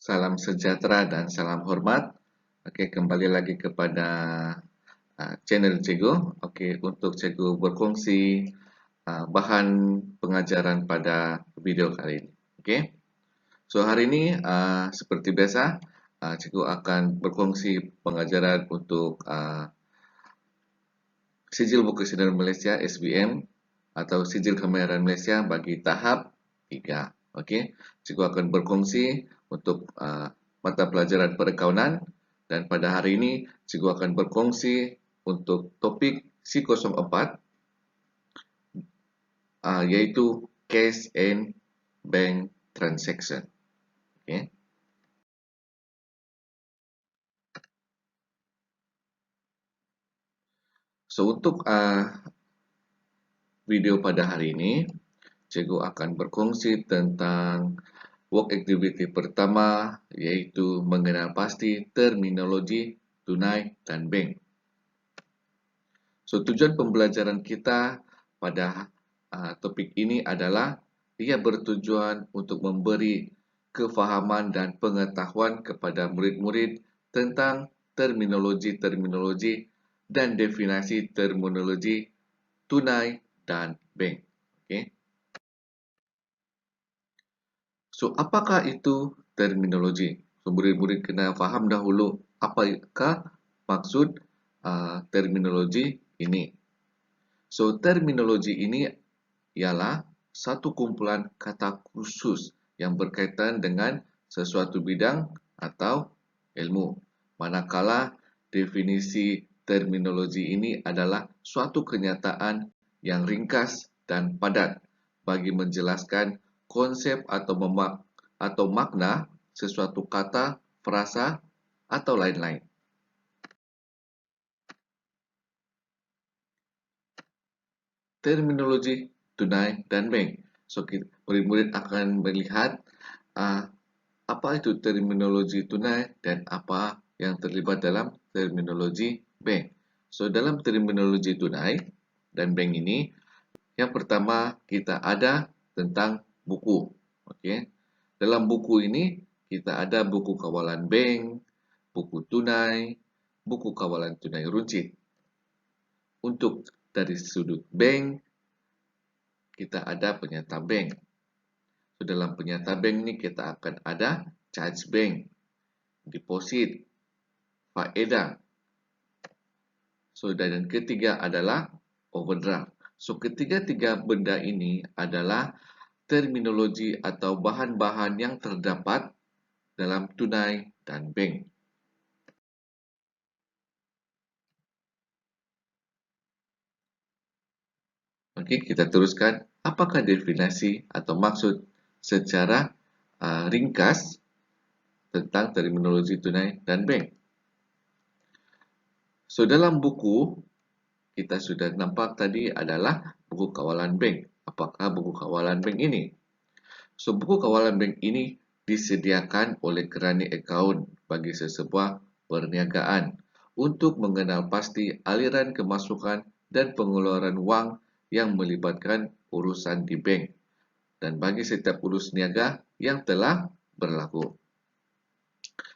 Salam sejahtera dan salam hormat. Oke, kembali lagi kepada channel Cikgu. Oke, untuk Cikgu berkongsi bahan pengajaran pada video kali ini. Oke, so hari ini seperti biasa, Cikgu akan berkongsi pengajaran untuk Sijil Buku Sidang Malaysia (SBM) atau Sijil Kemahiran Malaysia bagi tahap 3. Okey, Cikgu akan berkongsi untuk mata pelajaran perakaunan, dan pada hari ini Cikgu akan berkongsi untuk topik C04 iaitu Cash and Bank Transaction. Okey. So untuk video pada hari ini, Cikgu akan berkongsi tentang work activity pertama, iaitu mengenal pasti terminologi tunai dan bank. So tujuan pembelajaran kita pada topik ini adalah ia bertujuan untuk memberi kefahaman dan pengetahuan kepada murid-murid tentang terminologi-terminologi dan definisi terminologi tunai dan bank. Okey. So, apakah itu terminologi? So, murid-murid kena faham dahulu apakah maksud terminologi ini. So, terminologi ini ialah satu kumpulan kata khusus yang berkaitan dengan sesuatu bidang atau ilmu. Manakala definisi terminologi ini adalah suatu kenyataan yang ringkas dan padat bagi menjelaskan konsep atau makna sesuatu kata, frasa atau lain-lain. Terminologi tunai dan bank. So, murid-murid akan melihat apa itu terminologi tunai dan apa yang terlibat dalam terminologi bank. So, dalam terminologi tunai dan bank ini, yang pertama kita ada tentang buku. Okey. Dalam buku ini kita ada buku kawalan bank, buku tunai, buku kawalan tunai runcit. Untuk dari sudut bank, kita ada penyata bank. So, dalam penyata bank ni kita akan ada charge bank, deposit, faedah. So, dan ketiga adalah overdraft. So, ketiga-tiga benda ini adalah terminologi atau bahan-bahan yang terdapat dalam tunai dan bank. Okey, kita teruskan. Apakah definisi atau maksud secara ringkas tentang terminologi tunai dan bank? So, dalam buku, kita sudah nampak tadi adalah buku kawalan bank. Apakah buku kawalan bank ini? So, buku kawalan bank ini disediakan oleh kerani akaun bagi sesebuah perniagaan untuk mengenal pasti aliran kemasukan dan pengeluaran wang yang melibatkan urusan di bank dan bagi setiap urus niaga yang telah berlaku.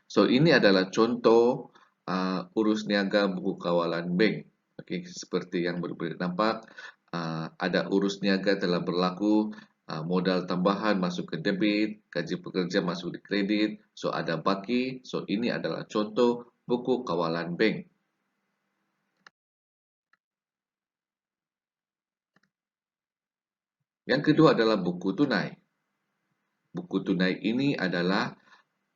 So, ini adalah contoh urus niaga buku kawalan bank. Okey, seperti yang murid-murid nampak, ada urus niaga telah berlaku, modal tambahan masuk ke debit, gaji pekerja masuk di kredit, so ada baki. So, ini adalah contoh buku kawalan bank. Yang kedua adalah buku tunai. Buku tunai ini adalah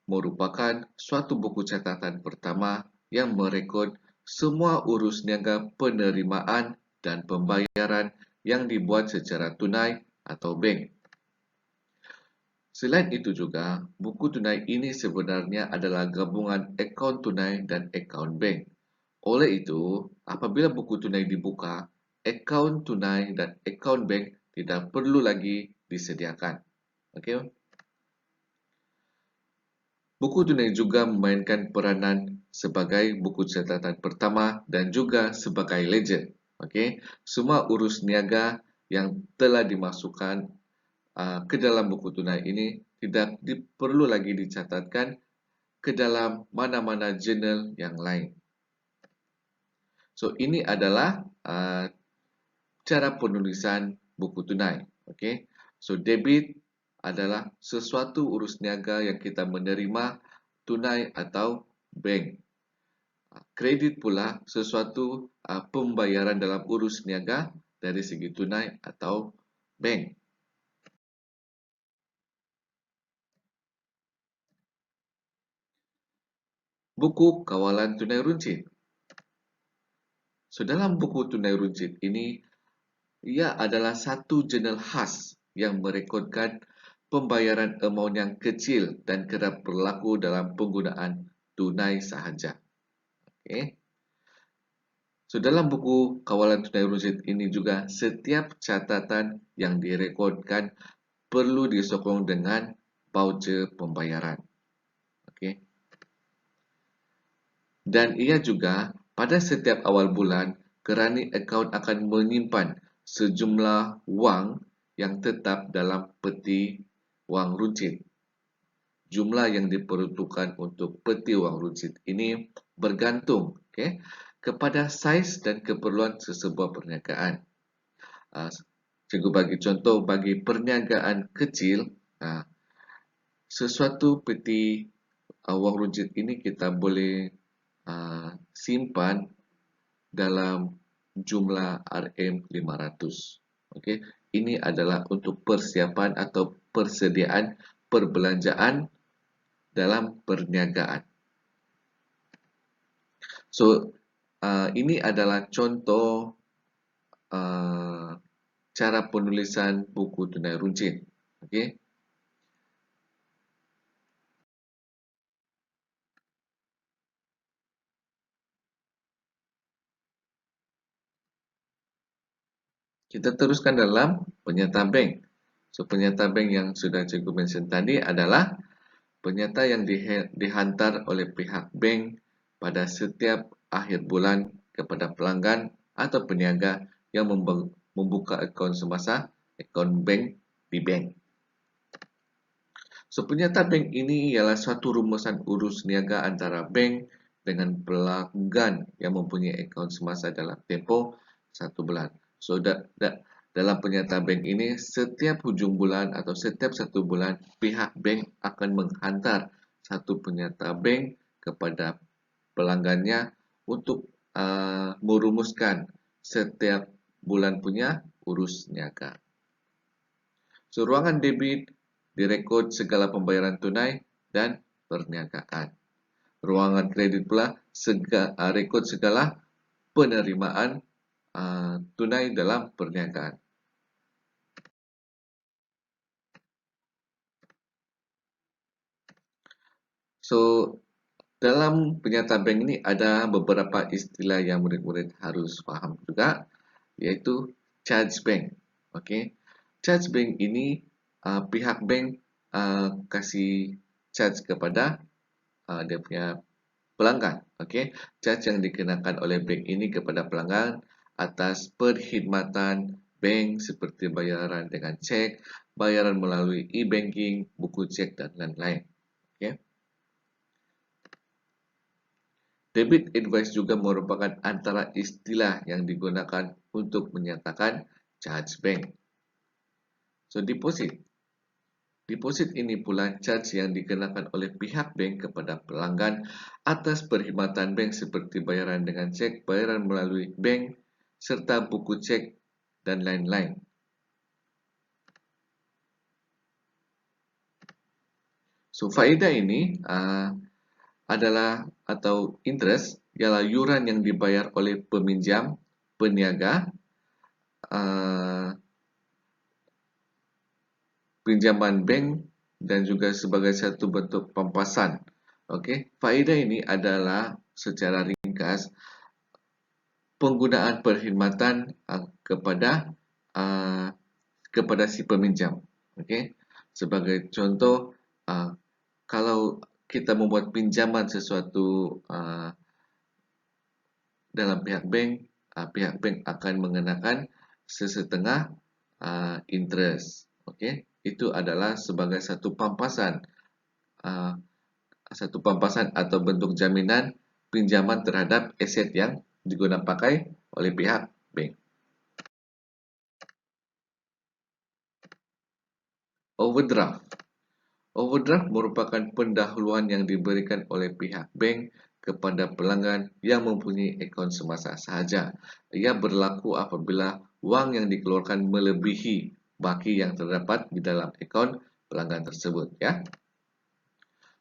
merupakan suatu buku catatan pertama yang merekod semua urus niaga penerimaan dan pembayaran yang dibuat secara tunai atau bank. Selain itu juga, buku tunai ini sebenarnya adalah gabungan akaun tunai dan akaun bank. Oleh itu, apabila buku tunai dibuka, akaun tunai dan akaun bank tidak perlu lagi disediakan. Okey. Buku tunai juga memainkan peranan sebagai buku catatan pertama dan juga sebagai ledger. Okey, semua urus niaga yang telah dimasukkan ke dalam buku tunai ini tidak perlu lagi dicatatkan ke dalam mana-mana jurnal yang lain. So, ini adalah cara penulisan buku tunai. Okay? So, debit adalah sesuatu urus niaga yang kita menerima tunai atau bank. Kredit pula sesuatu pembayaran dalam urus niaga dari segi tunai atau bank. Buku kawalan tunai runcit. So, dalam buku tunai runcit ini, ia adalah satu jurnal khas yang merekodkan pembayaran amaun yang kecil dan kerap berlaku dalam penggunaan tunai sahaja. Okay. So, dalam buku kawalan tunai runcit ini juga, setiap catatan yang direkodkan perlu disokong dengan voucher pembayaran. Okay. Dan ia juga pada setiap awal bulan, kerani akaun akan menyimpan sejumlah wang yang tetap dalam peti wang runcit. Jumlah yang diperuntukkan untuk peti wang runcit ini bergantung kepada saiz dan keperluan sesebuah perniagaan. Cikgu bagi contoh, bagi perniagaan kecil, sesuatu peti wang runcit ini kita boleh simpan dalam jumlah RM500. Okay. Ini adalah untuk persiapan atau persediaan perbelanjaan dalam perniagaan. So, ini adalah contoh cara penulisan buku tunai runcit. Okay. Kita teruskan dalam penyata bank. So, penyata bank yang sudah cikgu mention tadi adalah penyata yang dihantar oleh pihak bank pada setiap akhir bulan kepada pelanggan atau peniaga yang membuka akaun semasa, akaun bank di bank. So, penyata bank ini ialah suatu rumusan urus niaga antara bank dengan pelanggan yang mempunyai akaun semasa dalam tempoh 1 bulan. So, dalam penyata bank ini, setiap hujung bulan atau setiap 1 bulan, pihak bank akan menghantar satu penyata bank kepada pelanggannya untuk merumuskan setiap bulan punya urus niaga. So, ruangan debit direkod segala pembayaran tunai dan perniagaan. Ruangan kredit pula rekod segala penerimaan tunai dalam perniagaan. So, dalam penyata bank ini ada beberapa istilah yang murid-murid harus faham juga, yaitu charge bank. Okay. Charge bank ini pihak bank kasih charge kepada dia punya pelanggan. Okay. Charge yang dikenakan oleh bank ini kepada pelanggan atas perkhidmatan bank seperti bayaran dengan cek, bayaran melalui e-banking, buku cek, dan lain-lain. Okay. Debit advice juga merupakan antara istilah yang digunakan untuk menyatakan charge bank. So, deposit. Deposit ini pula charge yang dikenakan oleh pihak bank kepada pelanggan atas perkhidmatan bank seperti bayaran dengan cek, bayaran melalui bank, serta buku cek, dan lain-lain. So, faedah ini adalah atau interest ialah yuran yang dibayar oleh peminjam, peniaga, pinjaman bank, dan juga sebagai satu bentuk pampasan. Okey, faedah ini adalah secara ringkas penggunaan perkhidmatan kepada si peminjam. Okey, sebagai contoh, kalau kita membuat pinjaman sesuatu dalam pihak bank akan mengenakan sesetengah interest. Okey, itu adalah sebagai satu pampasan satu pampasan atau bentuk jaminan pinjaman terhadap aset yang digunakan pakai oleh pihak bank. Overdraft. Overdraft merupakan pendahuluan yang diberikan oleh pihak bank kepada pelanggan yang mempunyai akaun semasa sahaja. Ia berlaku apabila wang yang dikeluarkan melebihi baki yang terdapat di dalam akaun pelanggan tersebut, ya.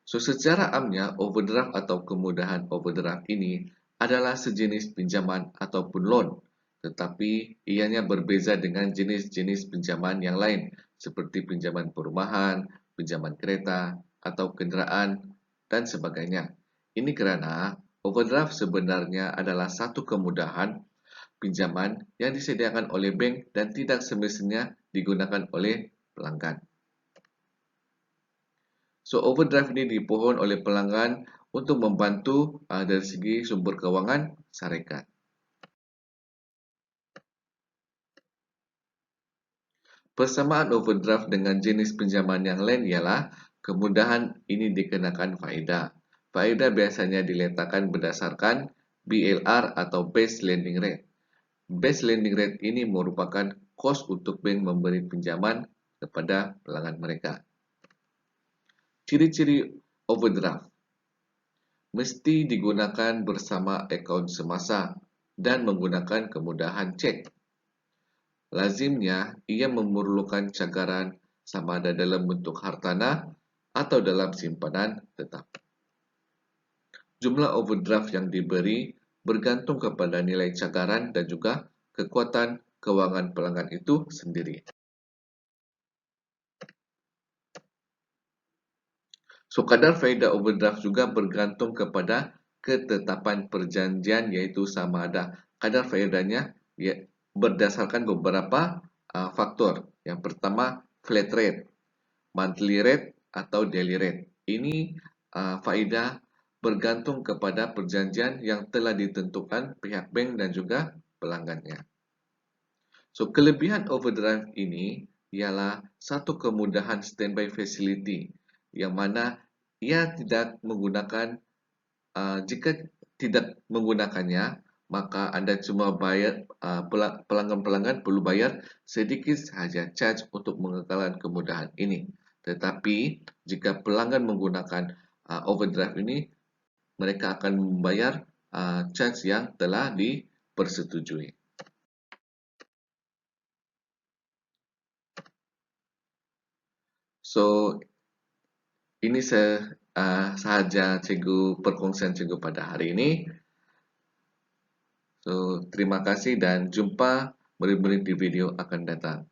So, secara amnya, overdraft atau kemudahan overdraft ini adalah sejenis pinjaman ataupun loan, tetapi ianya berbeza dengan jenis-jenis pinjaman yang lain, seperti pinjaman perumahan, pinjaman kereta, atau kenderaan, dan sebagainya. Ini karena overdraft sebenarnya adalah satu kemudahan pinjaman yang disediakan oleh bank dan tidak semestinya digunakan oleh pelanggan. So, overdraft ini dipohon oleh pelanggan untuk membantu dari segi sumber keuangan syarikat. Persamaan overdraft dengan jenis pinjaman yang lain ialah kemudahan ini dikenakan faedah. Faedah biasanya diletakkan berdasarkan BLR atau Base Lending Rate. Base Lending Rate ini merupakan kos untuk bank memberi pinjaman kepada pelanggan mereka. Ciri-ciri overdraft mesti digunakan bersama akaun semasa dan menggunakan kemudahan cek. Lazimnya, ia memerlukan cagaran sama ada dalam bentuk hartanah atau dalam simpanan tetap. Jumlah overdraft yang diberi bergantung kepada nilai cagaran dan juga kekuatan keuangan pelanggan itu sendiri. So, kadar faedah overdraft juga bergantung kepada ketetapan perjanjian, yaitu sama ada kadar faedahnya berdasarkan beberapa faktor. Yang pertama, flat rate, monthly rate, atau daily rate. Ini faedah bergantung kepada perjanjian yang telah ditentukan pihak bank dan juga pelanggannya. So, kelebihan overdraft ini ialah satu kemudahan standby facility yang mana ia tidak menggunakan, jika tidak menggunakannya, maka Anda cuma bayar, pelanggan-pelanggan perlu bayar sedikit sahaja charge untuk mengekalkan kemudahan ini. Tetapi jika pelanggan menggunakan overdraft ini, mereka akan membayar charge yang telah dipersetujui. So, ini sahaja perkongsian cikgu pada hari ini. So, terima kasih dan jumpa murid-murid di video akan datang.